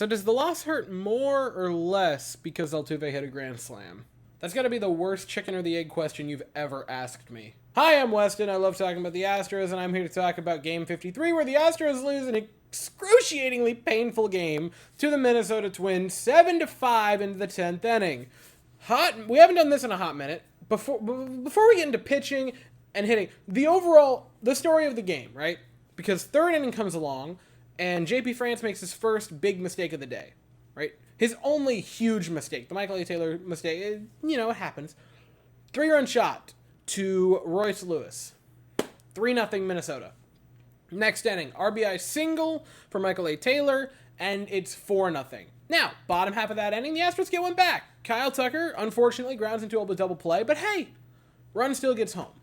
So does the loss hurt more or less because Altuve hit a grand slam? That's got to be the worst chicken or the egg question you've ever asked me. Hi, I'm Weston. I love talking about the Astros, and I'm here to talk about Game 53, where the Astros lose an excruciatingly painful game to the Minnesota Twins, 7-5 into the 10th inning. We haven't done this in a hot minute. Before we get into pitching and hitting, the story of the game, right? Because third inning comes along, and JP France makes his first big mistake of the day, right? His only huge mistake, the Michael A. Taylor mistake, it happens. 3-run shot to Royce Lewis. 3-0 Minnesota. Next inning, RBI single for Michael A. Taylor, and it's 4-0. Now, bottom half of that inning, the Astros get one back. Kyle Tucker, unfortunately, grounds into a double play, but hey, run still gets home.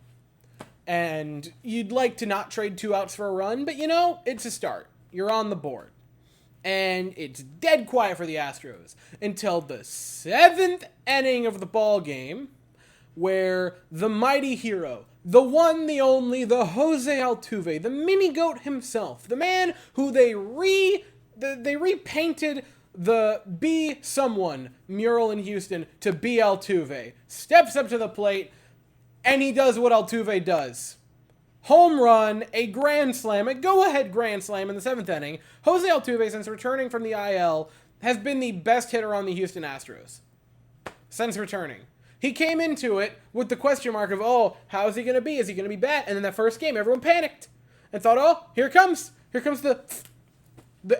And you'd like to not trade 2 outs for a run, but it's a start. You're on the board. And it's dead quiet for the Astros until the 7th inning of the ball game, where the mighty hero, the one, the only, the Jose Altuve, the mini goat himself, the man who they repainted the Be Someone mural in Houston to Be Altuve, steps up to the plate, and he does what Altuve does. Home run, a grand slam, a go-ahead grand slam in the 7th inning. Jose Altuve, since returning from the IL, has been the best hitter on the Houston Astros. Since returning. He came into it with the question mark of, how is he going to be? Is he going to be bad? And in that first game, everyone panicked and thought, here comes the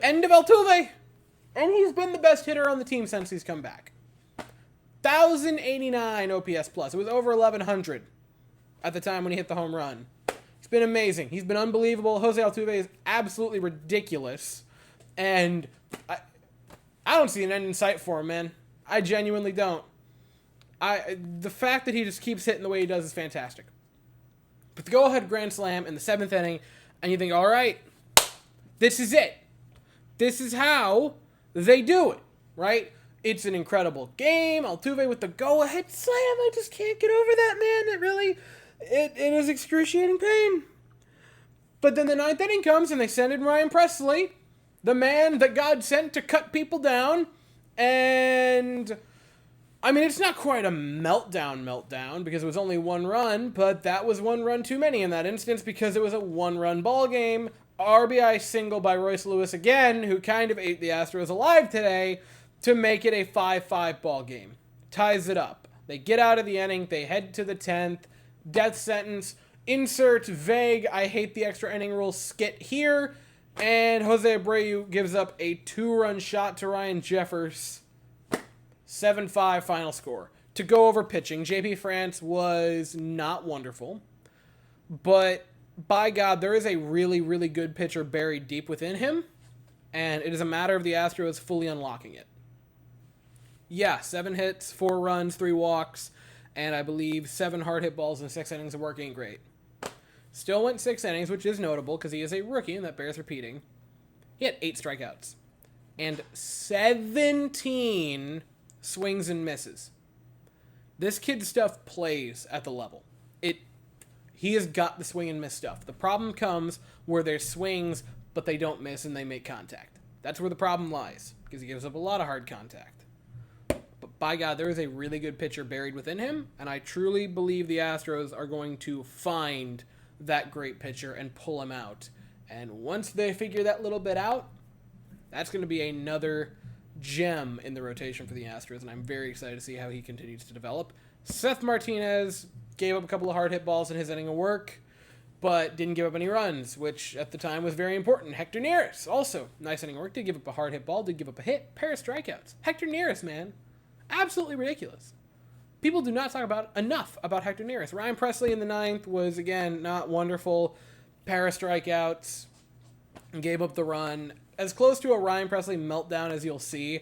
end of Altuve. And he's been the best hitter on the team since he's come back. 1,089 OPS plus. It was over 1,100 at the time when he hit the home run. He's been amazing. He's been unbelievable. Jose Altuve is absolutely ridiculous. And I don't see an end in sight for him, man. I genuinely don't. The fact that he just keeps hitting the way he does is fantastic. But the go-ahead grand slam in the 7th inning, and you think, all right, this is it. This is how they do it, right? It's an incredible game. Altuve with the go-ahead slam. I just can't get over that, man. It is excruciating pain. But then the 9th inning comes, and they send in Ryan Presley, the man that God sent to cut people down. And it's not quite a meltdown, because it was only 1 run, but that was 1 run too many in that instance because it was a 1-run ball game. RBI single by Royce Lewis again, who kind of ate the Astros alive today, to make it a 5-5 ball game. Ties it up. They get out of the inning. They head to the 10th. Death sentence. Insert vague, I hate the extra inning rule skit here. And Jose Abreu gives up a 2-run shot to Ryan Jeffers. 7-5 final score. To go over pitching, JP France was not wonderful. But by God, there is a really, really good pitcher buried deep within him. And it is a matter of the Astros fully unlocking it. Yeah, 7 hits, 4 runs, 3 walks, and I believe 7 hard hit balls in 6 innings of work ain't great. Still went 6 innings, which is notable because he is a rookie, and that bears repeating. He had 8 strikeouts and 17 swings and misses. This kid's stuff plays at the level. He has got the swing and miss stuff. The problem comes where there's swings, but they don't miss and they make contact. That's where the problem lies, because he gives up a lot of hard contact. But by God, there is a really good pitcher buried within him, and I truly believe the Astros are going to find that great pitcher and pull him out. And once they figure that little bit out, that's going to be another gem in the rotation for the Astros, and I'm very excited to see how he continues to develop. Seth Martinez gave up a couple of hard hit balls in his inning of work, but didn't give up any runs, which at the time was very important. Hector Neris, also nice inning of work, did give up a hard hit ball, did give up a hit, pair of strikeouts. Hector Neris, man, absolutely ridiculous. People do not talk enough about Hector Neris. Ryan Presley in the 9th was, again, not wonderful. Pair of strikeouts, gave up the run. As close to a Ryan Presley meltdown as you'll see,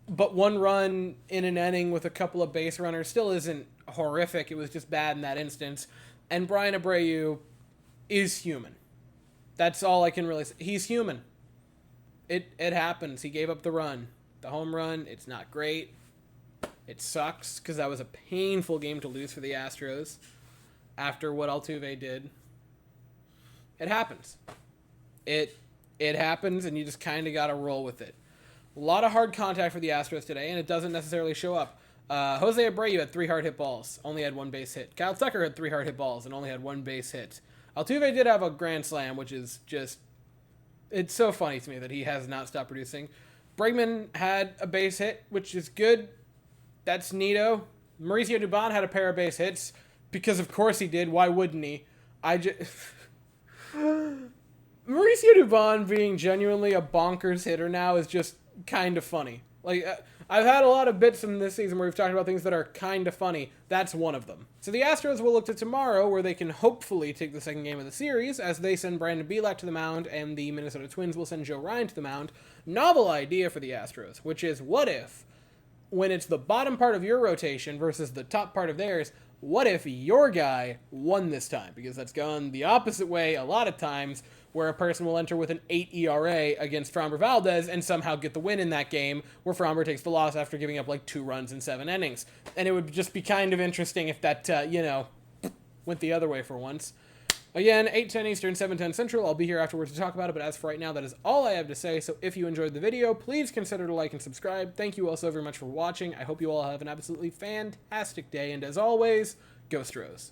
but 1 run in an inning with a couple of base runners still isn't horrific. It was just bad in that instance. And Brian Abreu is human. That's all I can really say. He's human. It happens. He gave up the run. The home run, it's not great. It sucks because that was a painful game to lose for the Astros after what Altuve did. It happens. It happens, and you just kind of got to roll with it. A lot of hard contact for the Astros today, and it doesn't necessarily show up. Jose Abreu had 3 hard hit balls, only had 1 base hit. Kyle Tucker had 3 hard hit balls and only had 1 base hit. Altuve did have a grand slam, which is just... It's so funny to me that he has not stopped producing. Bregman had a base hit, which is good. That's neato. Mauricio Dubon had a pair of base hits, because of course he did. Why wouldn't he? Mauricio Dubon being genuinely a bonkers hitter now is just kind of funny. Like, I've had a lot of bits in this season where we've talked about things that are kind of funny. That's one of them. So the Astros will look to tomorrow, where they can hopefully take the second game of the series, as they send Brandon Bielak to the mound, and the Minnesota Twins will send Joe Ryan to the mound. Novel idea for the Astros, which is, what if, when it's the bottom part of your rotation versus the top part of theirs, what if your guy won this time? Because that's gone the opposite way a lot of times, where a person will enter with an 8 ERA against Framber Valdez and somehow get the win in that game, where Framber takes the loss after giving up like 2 runs in 7 innings. And it would just be kind of interesting if that, went the other way for once. Again, 8:10 Eastern, 7:10 Central. I'll be here afterwards to talk about it, but as for right now, that is all I have to say. So if you enjoyed the video, please consider to like and subscribe. Thank you all so very much for watching. I hope you all have an absolutely fantastic day, and as always, go Astros.